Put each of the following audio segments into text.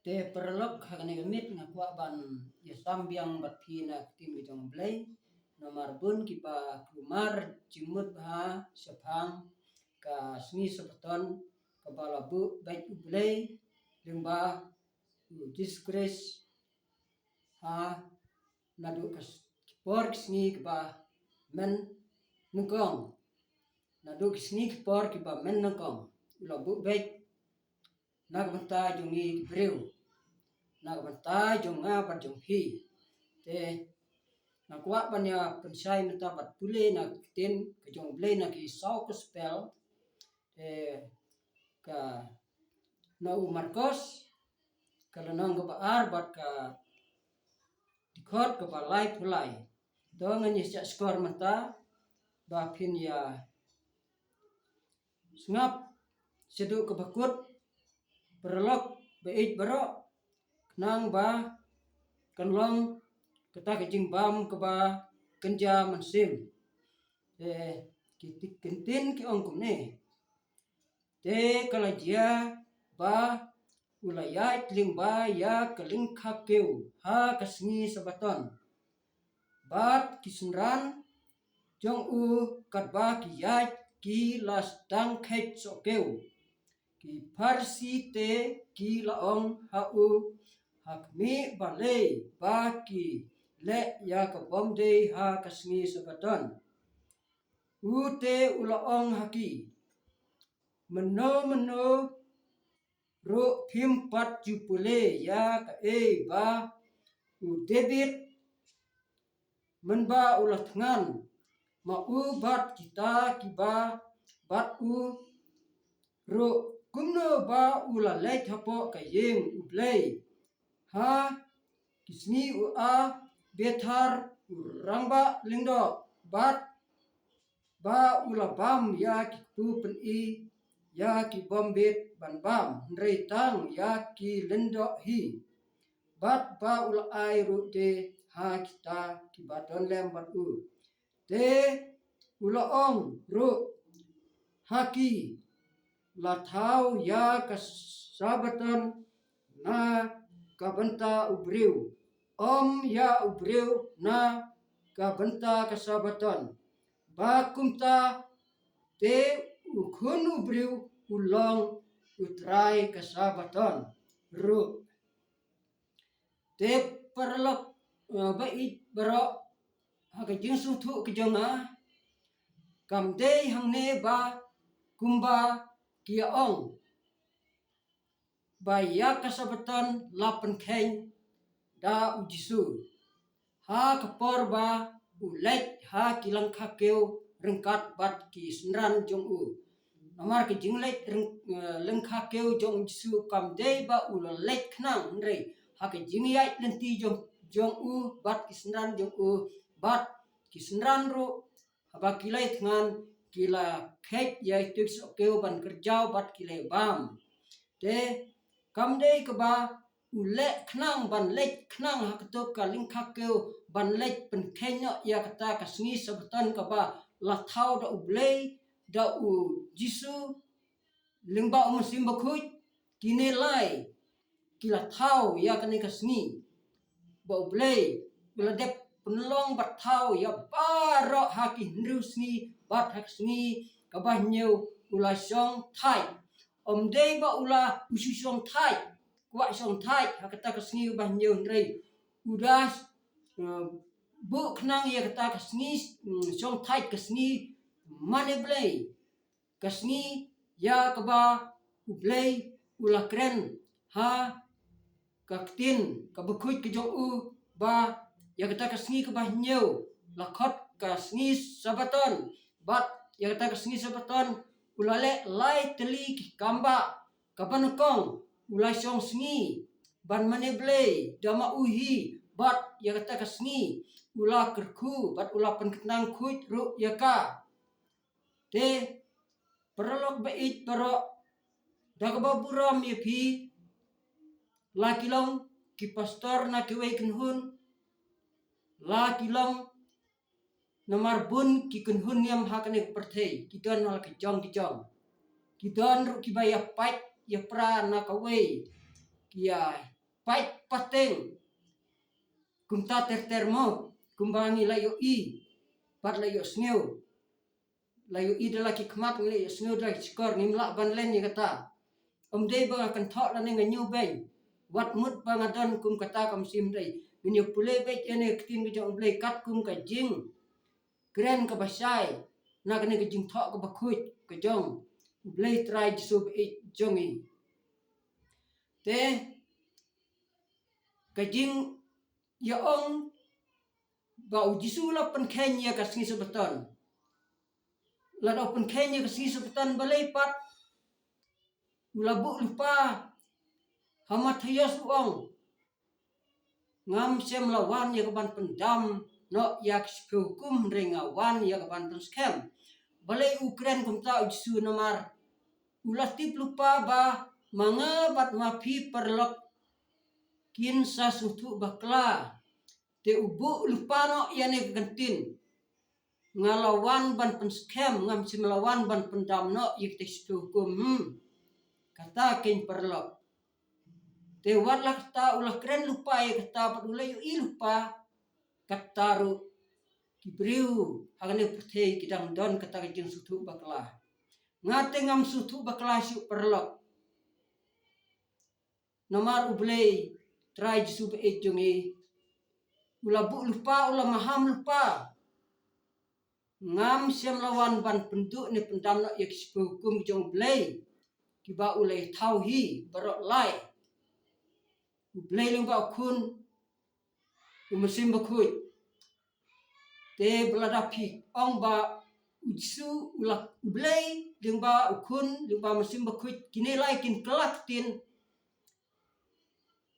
te perlok hakane gamit na kwa ban ya sambiang bat phina tim jong blai nomar bun kipa kumar jimut ha sephang ka sni sepeton kepala bu baik blai lingba disgrace ha nadu kas por sni kipa men nungkong nadu sni por kipa men nungkong ula bu baik nagbanta jungi breu nagbanta junga pat jung hi te nakwa banya pensai menta bat pule na ten ke jong blai na ki sau ke spell te ka na Marcos kalau nang ke ar bat ka dikot ke balai pulai dongan ni skor menta ba phin ya sngap sedu ke bakut perlok beit baro nang ba kanlong kata kejing bam ke ba kenja mansim kitik kentin ki ong kumne te kala dia ba ulayat ling ba ya keling khakeu ha kasngi sabaton bat kisunran jong u katba ki yat ki las dang khet sokeu ki farsi te ki laong ha u hakmi balei ba ki le ya ka bomde ha kasngi sabaton u te ulaong haki meno ro phim pat jupule ya ka e ba u debit menba ulah tngan ma u bat kita kiba bat u ro kumno ba ula leit hapo ka yeng ublei ha kisni u a bethar rangba lingdo bat ba ula bam ya ki pu pen i ya ki bombet ban bam rei tang ya ki lendo hi bat ba ula ai ru te ha kita ki baton lem bat u te ula ong ru haki la thau ya ka sabaton na ka banta ubreu om ya ubreu na ka banta ka sabaton ba kumta te ukhun ubreu ulong utrai ka sabaton ru te perlok bait baro haka jingsu thu ki jonga kamde hangne ba kumba kia ong ba ya kasabaton lapen khen da ujisu ha kapor ba ulek ha kilang khakeu rengkat bat ki snran jong u amar ki jinglek lengkha keu jong jisu kamde ba ulek knang rei ha ki jingyai lenti jong u bat ki snran jong u bat ki snran ro haba kilai tngan kila khet yai tik so keu ban kerjau bat kile bam te kamde ke ba ulek knang ban lek knang ha ketok ka lengkha keu ban lek pen khenyo ya kata kasngi sabaton ka ba la thau da ublei da u jisu lingba musim bakhuj kine lai kila thau ya kane kasngi ba ublei bila dep penlong bat thau ya baro haki ndrusni bat haksni ka ba nyeu ula song thai om dei ba ula usu song thai kwa song thai hakata kasngi ba nyeu rei udas bu knang ya kata kasngi song thai kasngi mane blei kasngi ya kaba ublei ula kren ha kaktin kabukhuj ke jong u ba ya kata kasngi ka bah nyeu lakhot kasngi sabaton bat ya kata kasngi sabaton ulale lai teli ki kamba kapanokong ulai song sngi ban mane blei dama uhi bat ya kata kasngi ula kerku bat ula penknang khuj ru ya ka te perlok bait baro dagba buram ye phi la kilong ki pastor na ki wei kenhun la kilong nomar bun ki kenhun yam hakane perthei kidon hal ki jong kidon ru ki baya pat ya pra na ka wei kia pait pateng kumta tertermo kumbangi layo I pat layo sneu layo I dalaki kmat layo sneu dalaki skor nimla ban len ni kata dei bang akan thok la neng nyu beng wat mut bang adon kum kata kam sim dei minyo pule be ene ktin ge jong blei kat kum ka jing kren ka basai na kene ke jing thok ka bakhuj ke jong blei trai sub I jong I te ka jing ya ong ba ujisu la pen kenya ka singi sebeton la do pen kenya ka singi sebeton balei pat ulabu lupa hamat hayas uang ngam sem lawan ya kaban pendam no yak hukum rengawan ya kaban pen scam balai ukren kumta ujisu namar ulatip lupa ba mangabat mapi perlok kin sa sutu bakla te ubu lupa no yane kantin ngalawan ban pen scam ngam sim lawan ban pendam no yik te hukum kata kin perlok te warla kata ulah keren lupa ya kata padulay I lupa kataru kibriu hagane pertei kidang don kata kejeng sutu bakla ngate ngam sutu bakla siu perlok nomar ublei trai jisu be jongi ulabu lupa ulah maham lupa ngam siam lawan ban penduk ni pendam no yak hukum jong blei kiba ulai tauhi barok lai blei leng ba kun umesim bakhuj te beladapi ong ba ujisu ulah blei leng ba ukun leng ba mesim bakhuj kini lai kin kelak tin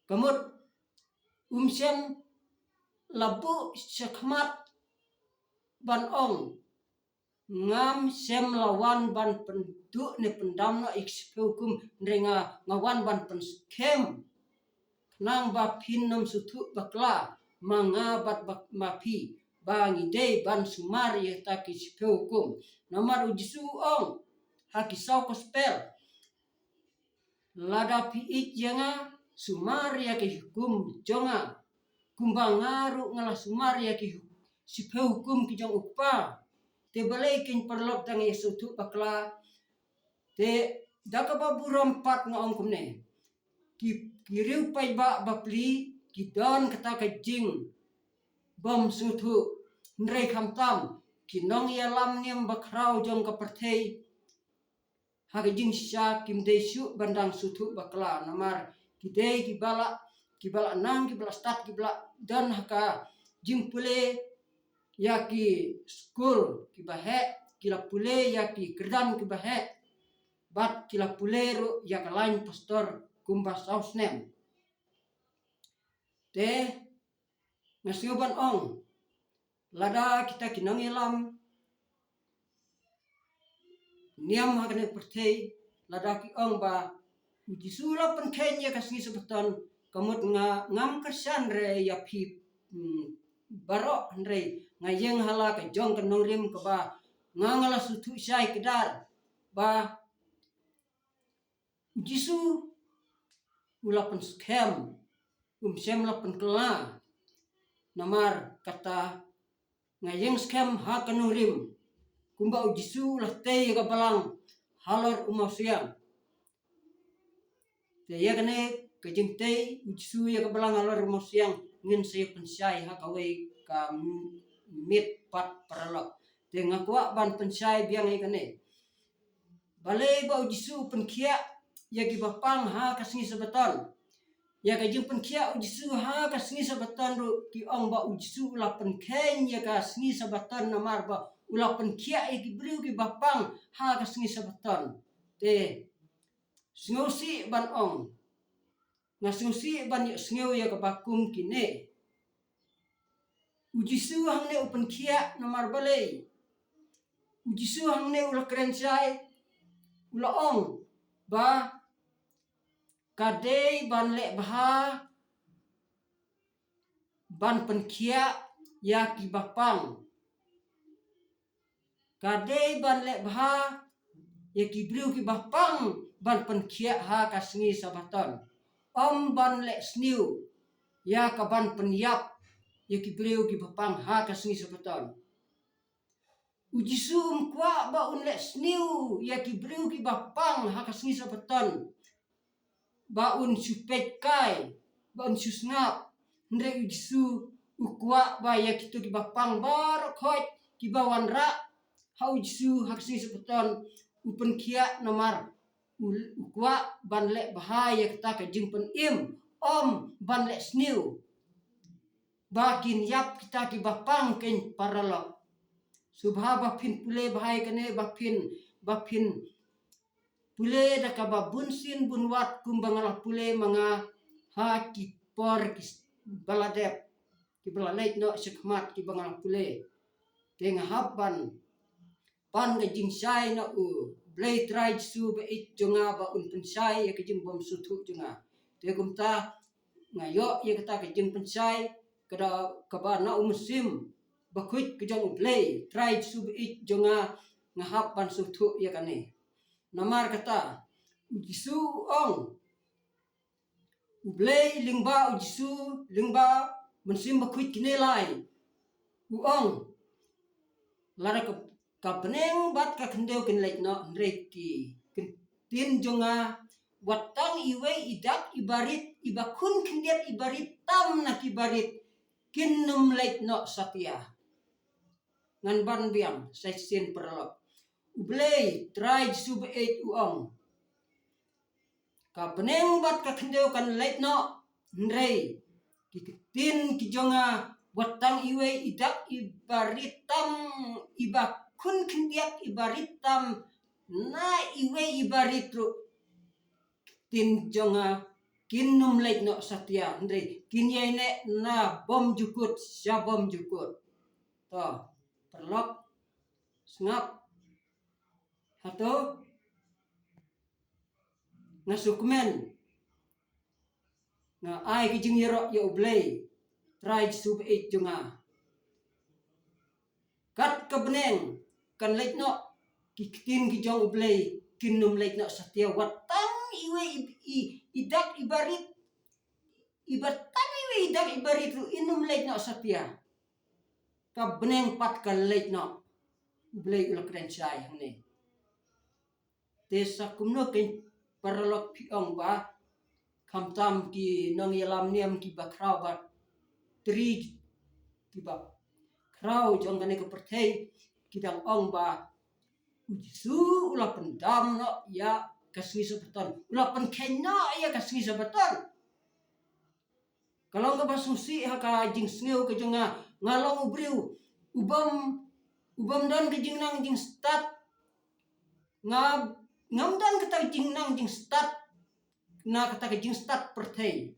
kamut umsem labu sekmat ban ong ngam sem lawan ban penduk ni pendam no hukum renga ngawan ban pen scam nang ba pinnom sutu bakla mangabat mapi bangi dei ban sumar ye taki hukum nomor ujisu ong haki sau kospel lada pi janga sumar ya ke hukum jonga kumbangaru ngala sumar ya ke hukum ki jong upa te balai kin perlok tang sutu bakla te dakaba buram pat ngom kumne kiriu pai ba bapli kidon kata kajing bom sutu nrei khamtam kinong ya lam niam bakrau jong ka perthei hagajing sha kim desu bandang sutu bakla namar kidei kibala nang kibala stat kibala dan haka jing pule yaki school kibahe kila pule yaki kerdan kibahe bat kila pule ru yak lain pastor kumba sausnem te ngasiuban ong lada kita kinong ilam niam hakane perthei lada ki ong ba ujisula pen kenya kasngi sebeton kamut ngam kersan re ya phi barok re ngayeng hala ka jong ka nongrim ka ba ngangala sutu sai kedar ba jisu ulapan scam sem lapan kela namar kata ngayeng scam ha ka nongrim kumba jisu lah tei ka balang halor umasiang te ya kane kajing tei jisu ya ka balang halor umasiang ngin saya pensai ha kawai ka mit pat perlok te ngakwa ban pensai biang ikane balai ba jisu penkia ya ki bapang ha kasngi sebeton ya kajing penkia jisu ha kasngi sebeton ru ki ong ba jisu la penken ya kasngi sebeton namar ba ula penkia ki briu ki bapang ha kasngi sebeton te sngosi ban ong ngasngsi ban sngew ya ka bakum kine ujisu hangne upen kia namar balai ujisu hangne ula krensai ula ong ba kadei ban le bha ban penkia ya ki bapang kadei ban le bha ya ki briu ki bapang ban penkia ha kasngi sabaton ban le sniu ya ka ban penyap ya ki breu ki bapang ha ka sni sabaton ujisum kwa ba un le sniu ya ki breu ki bapang ha ka sni sabaton ba un supet kai ba un susngap ndre ujisu ukwa ba ya ki tu ki bapang bar khoi ki bawan ra ha ujisu ha sni sabaton upen kia nomar ukwa ban le bahaya kita ka jingpen im ban le sniu bakin yap kita ki bapang ken paralok subha bapin pule bahai kene bapin pule da ka bunsin bunwat kumbangala pule manga ha ki por ki baladep ki balalait no sekmat ki bangala pule tenga haban pan ga jingsai na blay try su ba it jonga ba un pensai ya ke jing bom sutu jonga te kumta ngayo ya kata ke jing pensai kada kaba na musim bakuit ke jong blay try su ba it jonga ngahap pan sutu ya kane namar kata ujisu ong blay lingba ujisu lingba musim bakuit kinelai uong lara ka peneng bat ka kendeu ken lek no reki tin jonga watang iwe idak ibarit ibakun kendiat ibarit tam na kibarit kinnum lek no satya ngan ban biang sesin perlok ublei try sub 8 uong ka peneng bat ka kendeu kan lek no ndrei tin ki jonga watang iwe idak ibaritam ibakun kendiat ibaritam na iwe ibaritru tin jonga kinnum lek no satya ndre kinyene na bom jukut sya bom jukut to perlok sngap hato ngasukmen na ai ki jingyero ya ublei try sub 8 jonga kat kabneng kan lek no kikin ki jong ublei kinnum lek no satya watang iwe idak ibarit ibatang iwe idak ibarit inum lek no satya kabneng pat kan lek no ublei ulak ren sai hne desa kumno ken paralok piong ba kamtam ki nong yalam niam ki bakrau ba tri ki ba krau jong kane ko perthei kidang ong ba ujisu ula pendam no ya kasni sabaton ula penkhen no ya kasni sabaton kalau nga basusi ha ka jing sneu ka jonga ngalong ubriu ubam dan ke jing nang jing stat ngam dan kata jing nang jing stat na kata ke jing stat perthei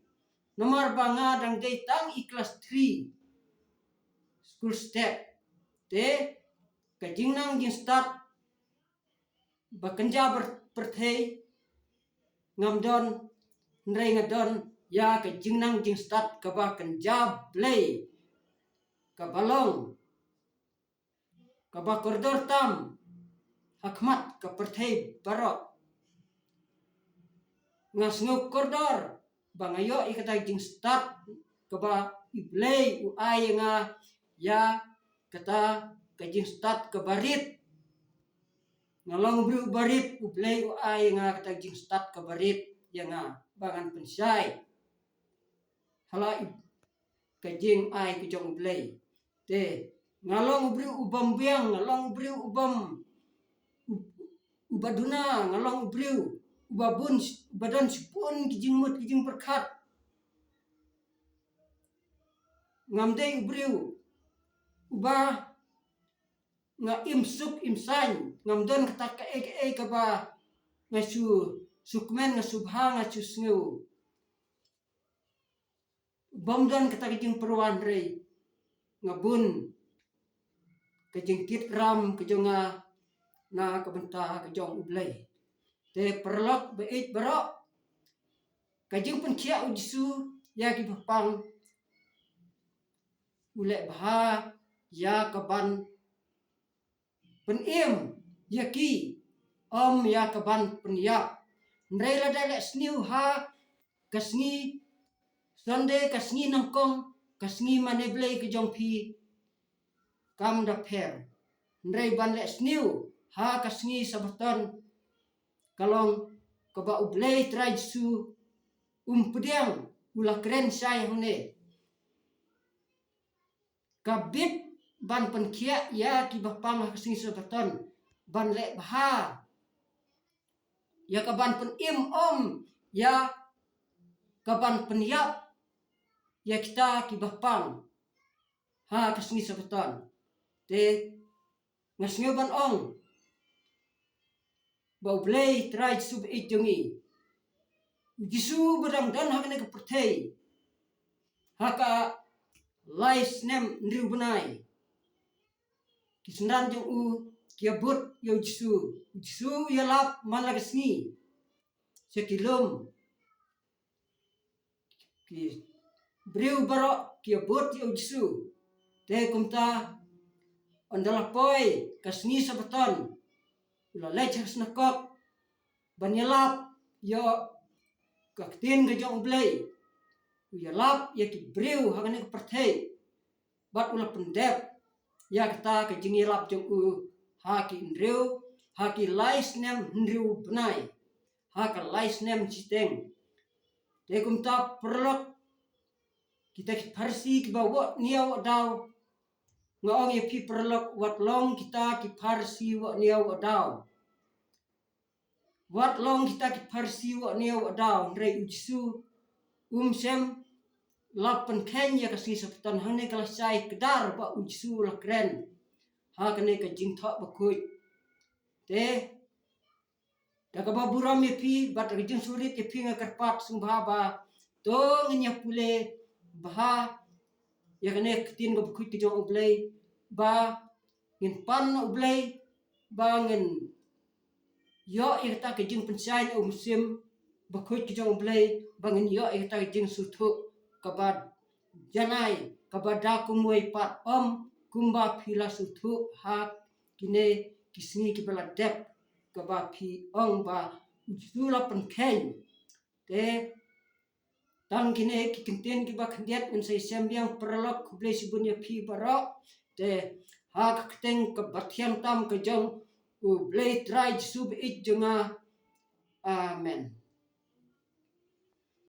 nomor banga dang dei tang iklas 3 school step te ka jing nang jing stat bakenja perthei ngam don nrei ngadon ya ka jing nang jing stat ka ba kenja blei ka balong ka ba koridor tam hakmat ka perthei barok ngasnguk koridor bangayo ikata jing stat ka ba iblei u ai nga ya kata ka jing stat ka barit ngalong bru barit ublei u ai nga kata jing stat ka barit ya nga bangan pensai hala ka jing ai ki jong ublei te ngalong bru ubam biang ngalong bru ubam ubaduna ngalong bru ubabun badan sipun ki jing mut ki jing perkhat ngamdei bru uba nga imsuk imsan ngamdon kata ka ka ba ngasu sukmen ngasubha ngasu sneu bomdan kata kijing perwan rei ngabun kejing kit ram kejonga na kabenta kejong ublei te perlok beit barok kajing penkia ujisu ya ki papang ule bah ya kaban penim yaki ya kaban penyap nrei la dale sniu ha kasngi Sunday kasngi nangkong kasngi maneblei ke jong phi kam da pher ndrei ban le sniu ha kasngi sabaton kalong kaba ublei trai su pediang ula kren sai hone kabit ban penkia ya ki bapang kasngi sabaton ban le bha ya kaban pen im om ya kaban penyap ya kita ki bapang ha kasngi sabaton te ngasngi ban ong bau blei trai sub itungi Jisu berang dan hakne ke perthei haka lais nem ndriu benai kisnan jong u kiabut yo Jisu ya lap malagasni sekilom ki briu barok kiabut yo Jisu te kumta ondala poi kasni sabaton ula lech hasnakok banyalap yo kaktin ke jong blei uyalap ya ki briu hakane ke perthei bat ula pendep ya kata ke jingilap jong u haki ndriu haki lais nem ndriu benai haka lais nem citeng te kumta perlok kita farsi ki bawa niaw daw ngaong ye pi perlok wat long kita ki farsi wa niaw daw wat long kita ki farsi wa niaw daw ndrei Jisu sem lapan kenya kasni sabaton hane kala sai kedar ba Jisu la kren ha kane ka jing tho bakut te daga baburam ye pi bat ka jing sulit ye pi ngakarpat sumbha ba to ngenya pule bah ya kane ketin go bakut ki jong ublei ba ngin pan ublei ba ngin yo irta ke jing pensai musim bakut ki jong ublei ba ngin yo irta ke jing suthu kabad janai kabada kumoi pat om kumba phila suthu ha kine kisni ki bala dep kaba phi ong ba jula penkhen te tang kine ki kinten ki ba khandiat un sai sembiang perlok kublei sibunya phi barok te ha kteng ka bathiang tam ka jong u blei trai sub it jonga amen